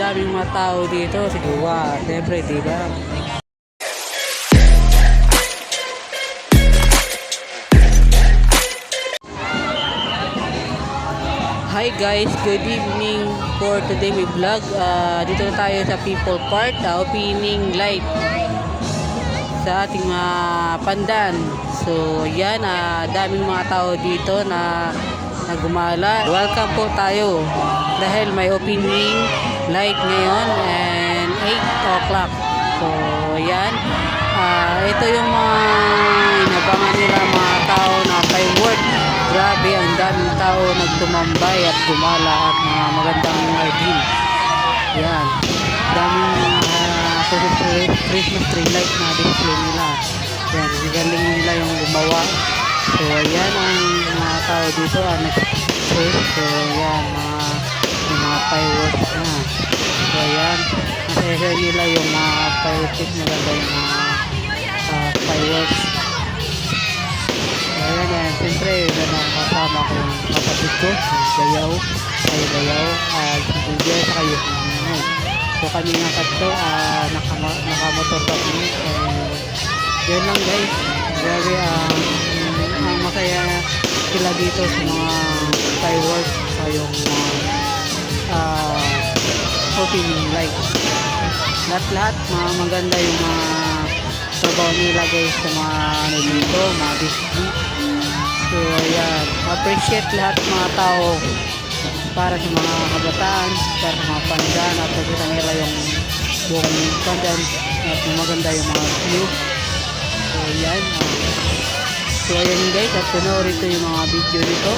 daming mga tao dito. Siguro, siyempre, di ba? Hi guys, good evening for today may vlog. Dito na tayo sa People Park, opening light sa ating mga pandan. So yan, daming mga tao dito na gumala. Welcome po tayo dahil may opening light ngayon and 8 o'clock. So yan, ito yung mga inabangan nila mga tao na firework. Grabe, ang daming tao nagtumambay at gumala at mga magandang din. Yan, daming Christmas tree light na display nila. Yan, galing nila yung gumawa. So ayan ang mga tao dito nag-post. So yan, yung mga fireworks na. So ayan, nasa nila yung mga fireworks nila, yung mga fireworks. Ayan yan, siyempre kasama ko yung kapatid ko, Dayaw, si Julia, saka yung nanay. So kami nga tatlo, nakamotor kami. Yan lang guys, grabe ang masaya sila dito sa mga fireworks sa yung opening light. Lahat mga maganda yung mga trabaho nila guys sa mga dito, mga display. So ayan, appreciate lahat mga tao para sa mga kabataan, para sa mga pandan at pagkita nila yung buong pandan at maganda yung mga view. So ayan, so ayan guys, at panoorin ito yung mga video nito.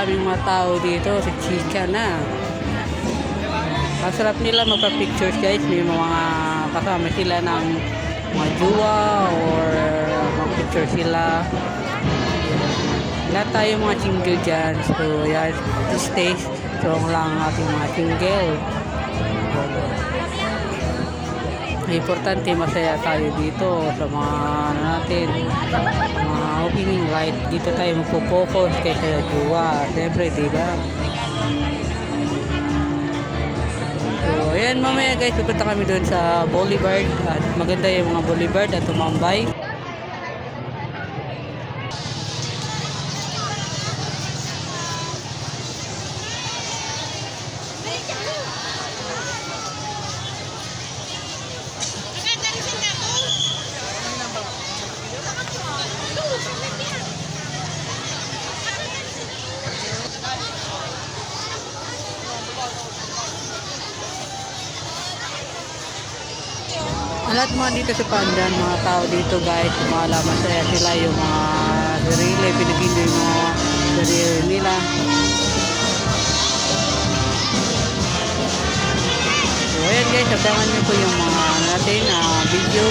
maraming mga tao dito sa Chicha na. Masarap nila magpa-pictures guys. May mga kasama sila ng mga jowa or mag-picture sila. Lahat tayo mga single dyan. So yan, these days, strong lang ang ating mga single. Importante masaya tayo dito sa mga ano natin, mga opening light. Dito tayo magpo-focus kaysa jowa. Siyempre, diba? So, ayan mamaya guys, pupunta kami doon sa Boulevard. At maganda yung mga Boulevard at tumambay. Lahat mga dito sa Pandan, mga tao dito guys, mga masaya sila yung mga sarili, pinagino yung mga sarili nila. So ayan guys, abangan nyo po yung mga natin video.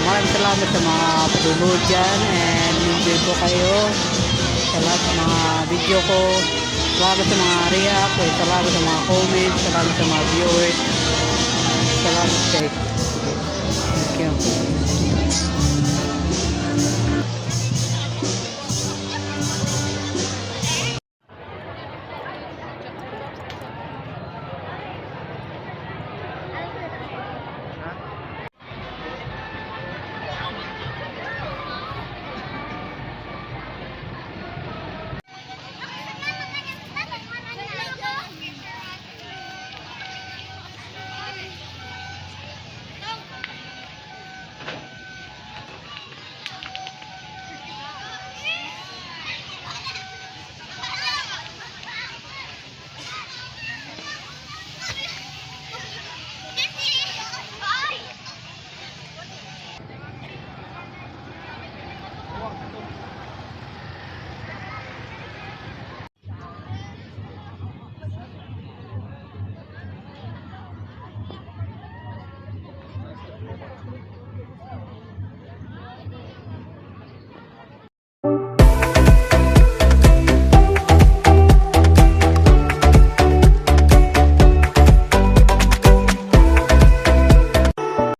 Maraming salamat sa mga patulood dyan and enjoy po kayo sa lahat ng mga video ko. Salamat sa mga react, salamat sa mga comments, salamat sa mga viewers. Salamat guys. Thank you.